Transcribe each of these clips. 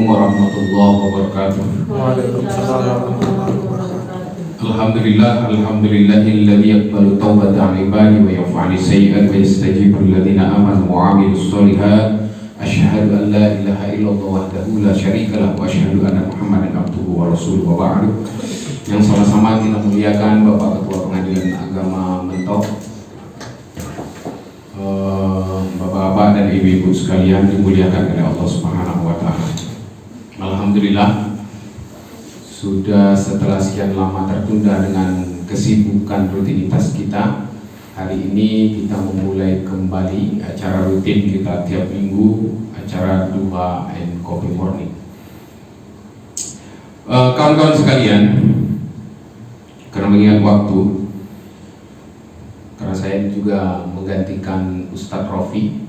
warahmatullahi wabarakatuh. Waalaikumsalam warahmatullahi wabarakatuh. Alhamdulillahilladzi yaqbalu taubata 'ibadi wa yaf'alu sayyi'at wa yastajibu alladziina amanu wa 'amilus shalihat. Asyhadu an la ilaha illallah wahdahu la syarika lahu wa asyhadu anna Muhammadan abduhu wa rasuluhu wa ba'du. Yang sama-sama kita muliakan Bapak Ketua Pengadilan Agama Mentok, Bapak-bapak dan ibu-ibu sekalian dimuliakan oleh Allah Subhanahu wa taala. Alhamdulillah, sudah setelah sekian lama tertunda dengan kesibukan rutinitas kita, hari ini kita memulai kembali acara rutin kita tiap minggu, acara Duha and Coffee Morning. Kawan-kawan sekalian, karena mengingat waktu, karena saya juga menggantikan Ustadz Rofi,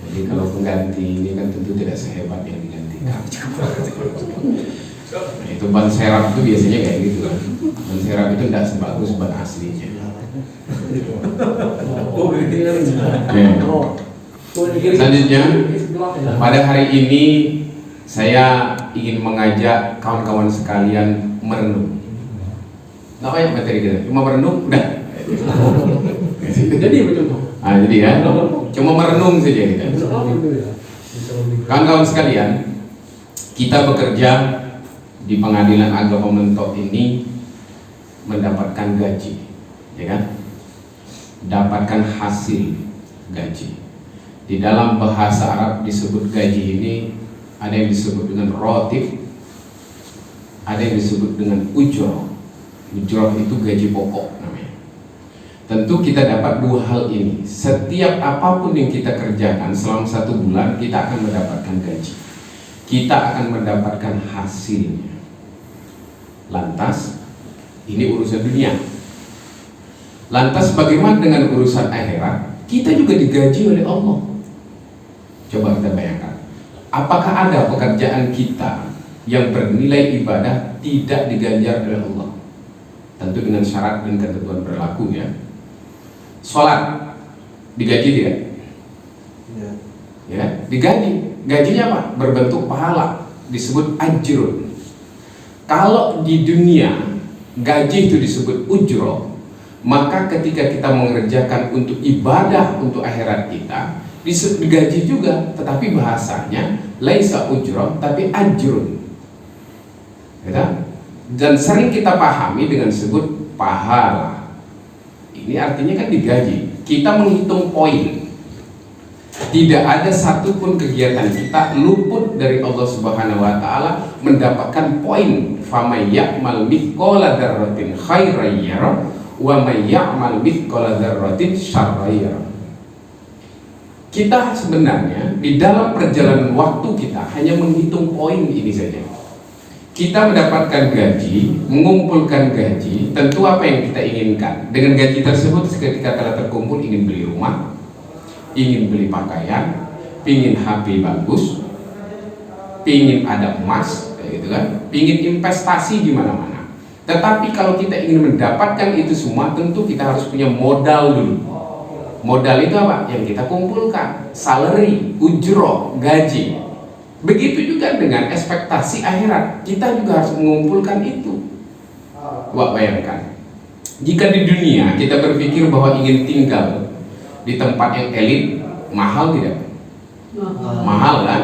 jadi kalau pengganti ini kan tentu tidak sehebat yang digantikan. Nah, itu ban serap itu biasanya kayak gitu kan. Ban serap itu tidak sebagus ban aslinya. Selanjutnya, pada hari ini saya ingin mengajak kawan-kawan sekalian merenung. Nggak banyak materi kita, cuma merenung udah. Jadi betul tuh. Jadi ya, cuma merenung saja kita. Kawan-kawan sekalian, kita bekerja di Pengadilan Agama Mentok ini mendapatkan gaji, ya kan? Dapatkan hasil gaji. Di dalam bahasa Arab disebut gaji ini ada yang disebut dengan rotib, ada yang disebut dengan ujroh. Ujroh itu gaji pokok namanya. Tentu kita dapat dua hal ini. Setiap apapun yang kita kerjakan selama 1 bulan, kita akan mendapatkan gaji. Kita akan mendapatkan hasilnya. Lantas, ini urusan dunia. Lantas bagaimana dengan urusan akhirat? Kita juga digaji oleh Allah. Coba kita bayangkan, apakah ada pekerjaan kita yang bernilai ibadah tidak diganjar oleh Allah? Tentu dengan syarat dan ketentuan berlaku ya. Sholat digaji tidak? Ya, digaji. Gajinya apa? Berbentuk pahala, disebut ajrun. Kalau di dunia gaji itu disebut ujroh, maka ketika kita mengerjakan untuk ibadah untuk akhirat kita digaji juga, tetapi bahasanya laisa ujroh tapi ajrun. Ya, dan sering kita pahami dengan sebut pahala. Ini artinya kan digaji. Kita menghitung poin. Tidak ada satupun kegiatan kita luput dari Allah Subhanahu wa taala mendapatkan poin. Faman ya'mal mithqala dzarratin khairan yarah wa may ya'mal mithqala dzarratin syarran yarah. Kita sebenarnya di dalam perjalanan waktu kita hanya menghitung poin ini saja. Kita mendapatkan gaji, mengumpulkan gaji, tentu apa yang kita inginkan. Dengan gaji tersebut ketika telah terkumpul, ingin beli rumah, ingin beli pakaian, ingin HP bagus, ingin ada emas, kayak gitu kan, ingin investasi di mana-mana. Tetapi kalau kita ingin mendapatkan itu semua, tentu kita harus punya modal dulu. Modal itu apa? Yang kita kumpulkan, salary, ujroh, gaji. Begitu juga dengan ekspektasi akhirat, kita juga harus mengumpulkan itu. Wah, bayangkan, jika di dunia kita berpikir bahwa ingin tinggal di tempat yang elit, mahal tidak? Mahal kan?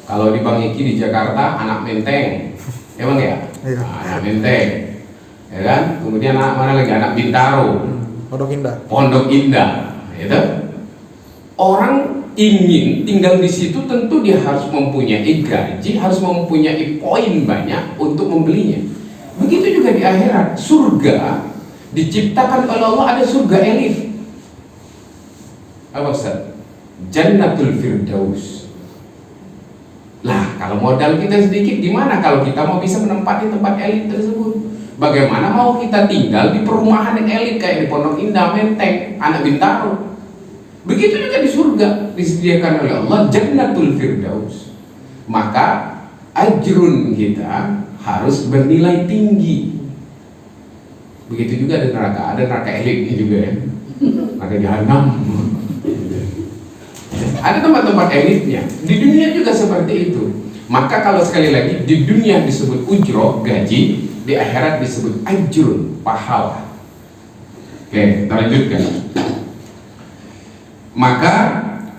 Kalau di Bang Iki di Jakarta, anak Menteng, emang ya? Anak Menteng, ya kan? Kemudian anak mana lagi? Anak Bintaro, Pondok Indah, gitu. Orang ingin tinggal di situ, tentu dia harus mempunyai gaji, harus mempunyai poin banyak untuk membelinya. Begitu juga di akhirat, surga diciptakan oleh Allah, ada surga elit. Apa Ustaz? Jannatul Firdaus. Lah, kalau modal kita sedikit, gimana kalau kita mau bisa menempati tempat elit tersebut? Bagaimana mau kita tinggal di perumahan yang elit kayak di Pondok Indah, Menteng, Anak Bintaro? Begitu juga di surga disediakan oleh Allah Jannatul Firdaus. Maka ajrun kita harus bernilai tinggi. Begitu juga ada neraka elitnya juga ya. Neraka jahanam. Ada tempat-tempat elitnya. Di dunia juga seperti itu. Maka kalau sekali lagi di dunia disebut ujroh, gaji, di akhirat disebut ajrun, pahala. Oke, kita lanjutkan. Maka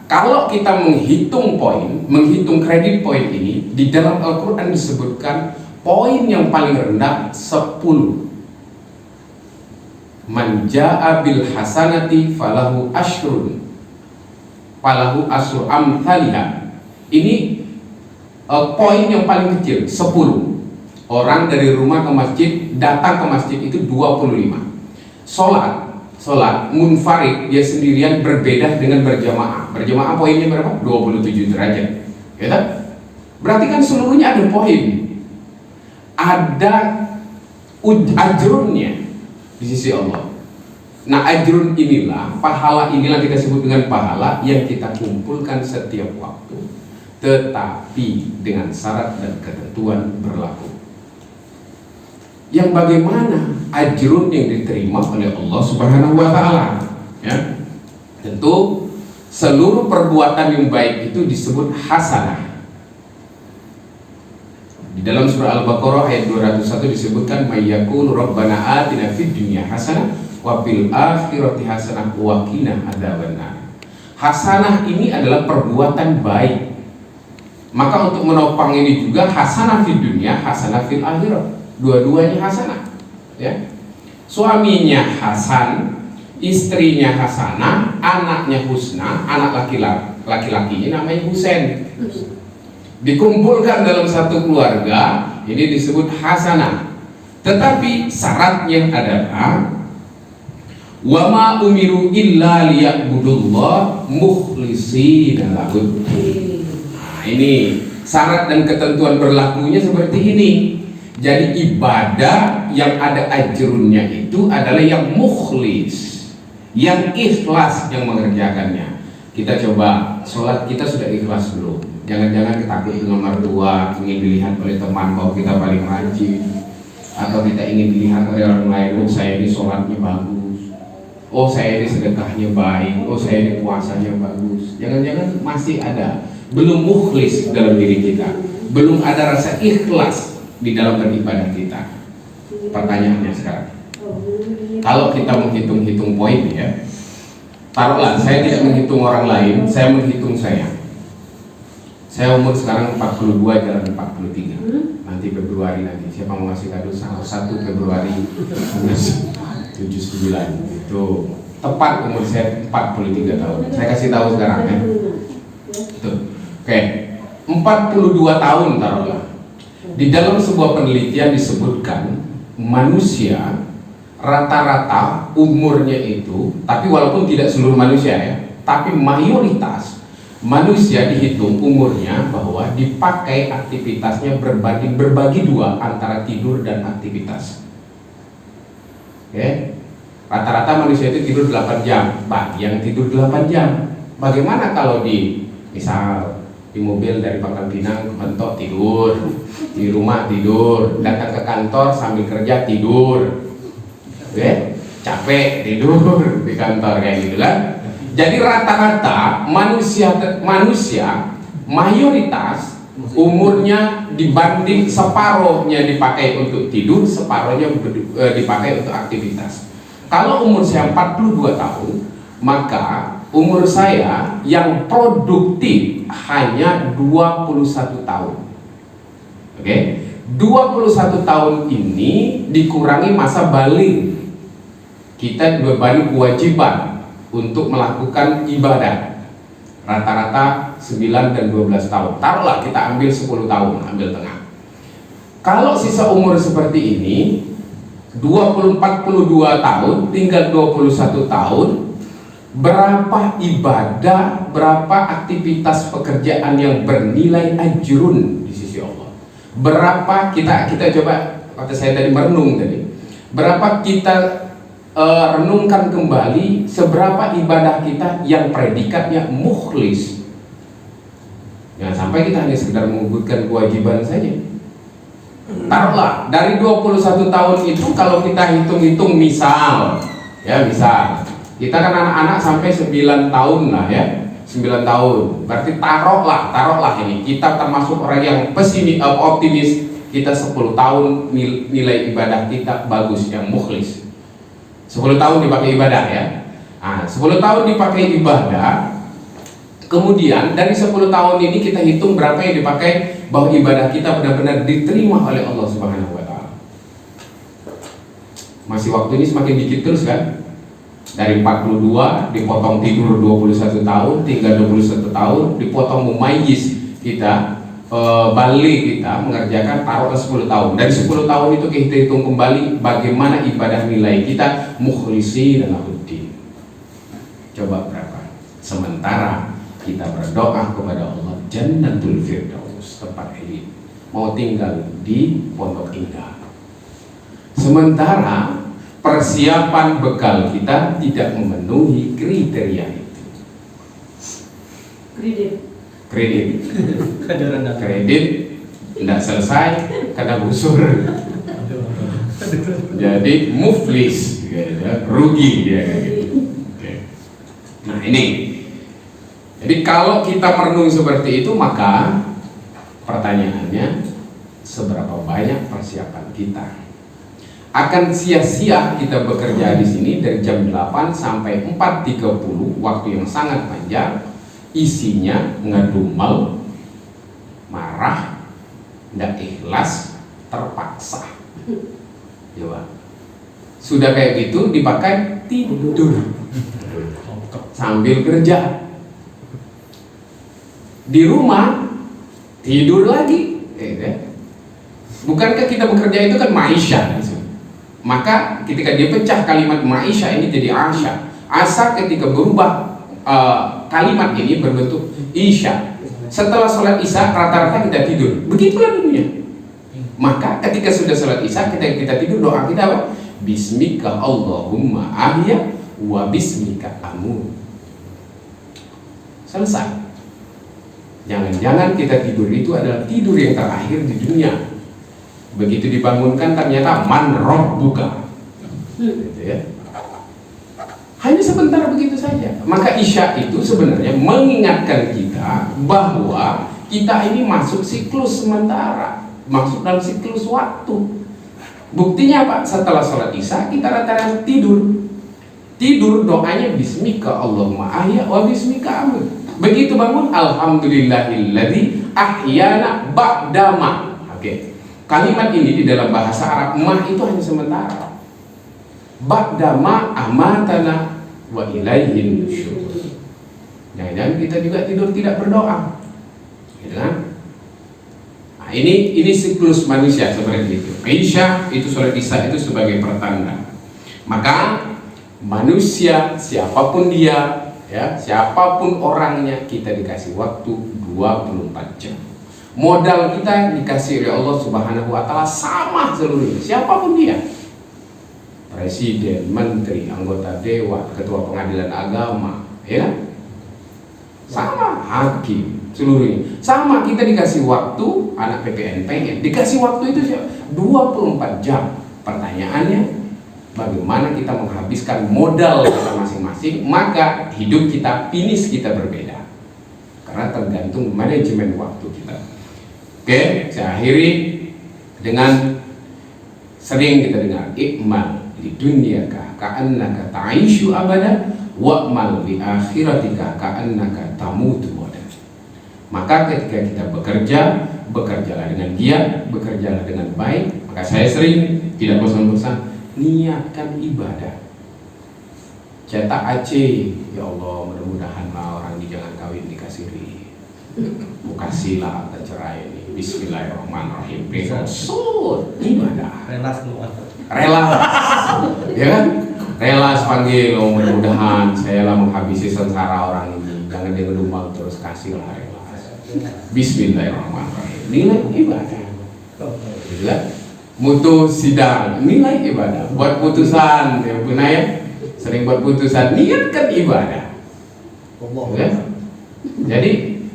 kalau kita menghitung poin, menghitung kredit poin ini, di dalam Al-Quran disebutkan poin yang paling rendah 10. Man ja'a bil hasanati falahu ashrun, falahu asru amthaliha. Ini poin yang paling kecil 10. Orang dari rumah ke masjid, datang ke masjid itu 25. Sholat munfarid, dia sendirian, berbeda dengan berjamaah. Berjamaah poinnya berapa? 27 derajat. Ya tak? Berarti kan seluruhnya ada poin, ada ajrunnya di sisi Allah. Nah, ajrun inilah, pahala inilah kita sebut dengan pahala yang kita kumpulkan setiap waktu, tetapi dengan syarat dan ketentuan berlaku. Yang bagaimana ajrun yang diterima oleh Allah Subhanahu wa Ta'ala, ya? Tentu seluruh perbuatan yang baik itu disebut hasanah. Di dalam surah Al-Baqarah ayat 201 disebutkan mayyaqulu rabbana atina fid dunya hasanah wa fil akhirati hasanah wa qina adzabannar. Hasanah ini adalah perbuatan baik. Maka untuk menopang ini juga hasanah fid dunya, hasanah fil akhirah. Dua-duanya hasanah, ya. Suaminya Hasan, istrinya Hasanah, anaknya Husna, anak laki-lakinya namanya Husain. Dikumpulkan dalam satu keluarga, ini disebut hasanah. Tetapi syaratnya adalah wa ma umiru illa liya'budullah mukhlishina lahud. Nah, ini syarat dan ketentuan berlakunya seperti ini. Jadi ibadah yang ada ajrunnya itu adalah yang mukhlis, yang ikhlas yang mengerjakannya. Kita coba, sholat kita sudah ikhlas belum? Jangan-jangan takut dengan mertua, ingin dilihat oleh teman bahwa kita paling rajin, atau kita ingin dilihat oleh orang lain, oh saya ini sholatnya bagus, oh saya ini sedekahnya baik, oh saya ini puasanya bagus. Jangan-jangan masih ada, belum mukhlis dalam diri kita, belum ada rasa ikhlas di dalam beribadah kita. Pertanyaannya sekarang, kalau kita menghitung-hitung poin, ya, taruhlah saya tidak menghitung orang lain, saya menghitung saya umur sekarang 42 jalan 43. Nanti Februari nanti siapa mau ngasih kado 1 Februari 79 itu tepat umur saya 43 tahun. Saya kasih tahu sekarang, ya. Tuh. Oke, 42 tahun taruhlah. Di dalam sebuah penelitian disebutkan manusia rata-rata umurnya itu, tapi walaupun tidak seluruh manusia, ya, tapi mayoritas manusia dihitung umurnya bahwa dipakai aktivitasnya berbagi dua antara tidur dan aktivitas. Oke. Rata-rata manusia itu tidur 8 jam, bagi yang tidur 8 jam. Bagaimana kalau misal di mobil dari Pangkal Pinang ke Mentok tidur, di rumah tidur, datang ke kantor sambil kerja tidur, capek tidur di kantor, kayak gitu kan. Jadi rata-rata manusia mayoritas umurnya dibanding separuhnya dipakai untuk tidur, separuhnya dipakai untuk aktivitas. Kalau umur saya 42 tahun, maka umur saya yang produktif hanya 21 tahun. Oke, 21 tahun ini dikurangi masa balik. Kita dibebani kewajiban untuk melakukan ibadah. Rata-rata 9 dan 12 tahun. Taruhlah kita ambil 10 tahun, ambil tengah. Kalau sisa umur seperti ini 42 tahun, tinggal 21 tahun, berapa ibadah, berapa aktivitas pekerjaan yang bernilai ajrun di sisi Allah? Berapa kita coba, kata saya tadi merenung tadi, berapa kita renungkan kembali seberapa ibadah kita yang predikatnya mukhlis. Jangan sampai kita hanya sekedar mengugurkan kewajiban saja. Taruhlah dari 21 tahun itu kalau kita hitung-hitung misal kita kan anak-anak sampai 9 tahun lah, ya. 9 tahun. Berarti taruhlah ini kita termasuk orang yang optimis, kita 10 tahun nilai ibadah kita bagus, yang mukhlis. 10 tahun dipakai ibadah ya. Nah, 10 tahun dipakai ibadah. Kemudian dari 10 tahun ini kita hitung berapa yang dipakai bahwa ibadah kita benar-benar diterima oleh Allah Subhanahu wa taala. Masih waktu ini semakin dikit terus kan? Dari 42 dipotong tidur 21 tahun, tinggal 21 tahun, dipotong mumayyiz kita, balik kita mengerjakan taruhlah 10 tahun. Dari 10 tahun itu kita hitung kembali bagaimana ibadah nilai kita mukhlisin lahuddin. Coba berapa? Sementara kita berdoa kepada Allah Jannatul Firdaus, tempat elit, mau tinggal di pondok indah. Sementara persiapan bekal kita tidak memenuhi kriteria itu. Kredit tidak selesai karena busur. Jadi muflis, rugi dia kayak gitu. Nah ini, jadi kalau kita merenung seperti itu, maka pertanyaannya seberapa banyak persiapan kita? Akan sia-sia kita bekerja di sini dari jam 8 sampai 4.30, waktu yang sangat panjang, isinya ngedumel, marah, tidak ikhlas, terpaksa. Coba. Sudah kayak gitu dipakai tidur sambil kerja. Di rumah tidur lagi. Bukankah kita bekerja itu kan maisha? Maka ketika dia pecah kalimat maisha ini jadi asya. Asa ketika berubah kalimat ini berbentuk isya. Setelah sholat isya rata-rata kita tidur. Begitulah dunia. Maka ketika sudah sholat isya, ketika kita tidur, doa kita apa? Bismika Allahumma ahya wa bismika amut. Selesai. Jangan-jangan kita tidur itu adalah tidur yang terakhir di dunia. Begitu dibangunkan ternyata man rabbuka. Gitu ya. Hanya sebentar begitu saja. Maka isya itu sebenarnya mengingatkan kita bahwa kita ini masuk siklus sementara, masuk dalam siklus waktu. Buktinya apa? Setelah sholat isya kita rata-rata tidur. Tidur doanya bismika Allahumma ahya wa bismika amut. Begitu bangun alhamdulillahilladzi ahyana ba'dama. Oke. Kalimat ini di dalam bahasa Arab mah itu hanya sementara. Ba'dama amatana wa ilaihin nusyur. Jangan-jangan kita juga tidur tidak berdoa. Gitu kan? Nah, ini siklus manusia seperti itu. Isya itu, sholat isya itu sebagai pertanda. Maka manusia siapapun dia, ya, siapapun orangnya, kita dikasih waktu 24 jam. Modal kita dikasih oleh Allah Subhanahu wa taala sama seluruhnya, siapapun dia. Presiden, menteri, anggota dewan, ketua pengadilan agama, ya. Sama hakim, seluruhnya. Sama, kita dikasih waktu, anak PPNPN dikasih waktu itu 24 jam. Pertanyaannya, bagaimana kita menghabiskan modal kita masing-masing? Maka hidup kita, finish kita berbeda. Karena tergantung manajemen waktu kita. Oke, saya akhiri dengan sering kita dengar ikmal di dunia ka'annaka ta'ishu abada wa'mal li akhiratika ka'annaka tamutu abada. Maka ketika kita bekerja, bekerjalah dengan giat, bekerjalah dengan baik. Maka saya sering tidak bosan-bosan niatkan ibadah. Cetak AC, ya Allah, mudah-mudahan lah orang di jangan kawin dikasih kasihlah akta cerai ini. Bismillahirrahmanirrahim. Besok ibadah. Rela, ya kan? Rela panggil, oh, mudah-mudahan saya lah menghabisi sengsara orang ini. Jangan dia ngedumel terus, kasihlah rela. Bismillahirrahmanirrahim. Nilai ibadah. Gitu kan? Mutu sidang, nilai ibadah. Buat putusan, ya benar ya. Sering buat putusan, niatkan ibadah. Ya? Jadi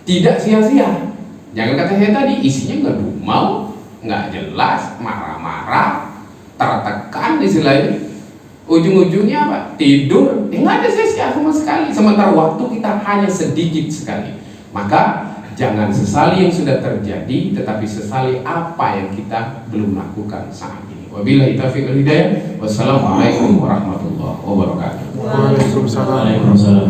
tidak sia-sia. Jangan kata saya tadi, isinya nggak dumau, nggak jelas, marah-marah, tertekan istilahnya. Ujung-ujungnya apa? Tidur, nggak ada sia-sia sama sekali. Sementara waktu kita hanya sedikit sekali. Maka jangan sesali yang sudah terjadi, tetapi sesali apa yang kita belum lakukan saat ini. Wabillahi taufiq wal hidayah. Wassalamualaikum warahmatullahi wabarakatuh. Waalaikumsalam. Waalaikumsalam.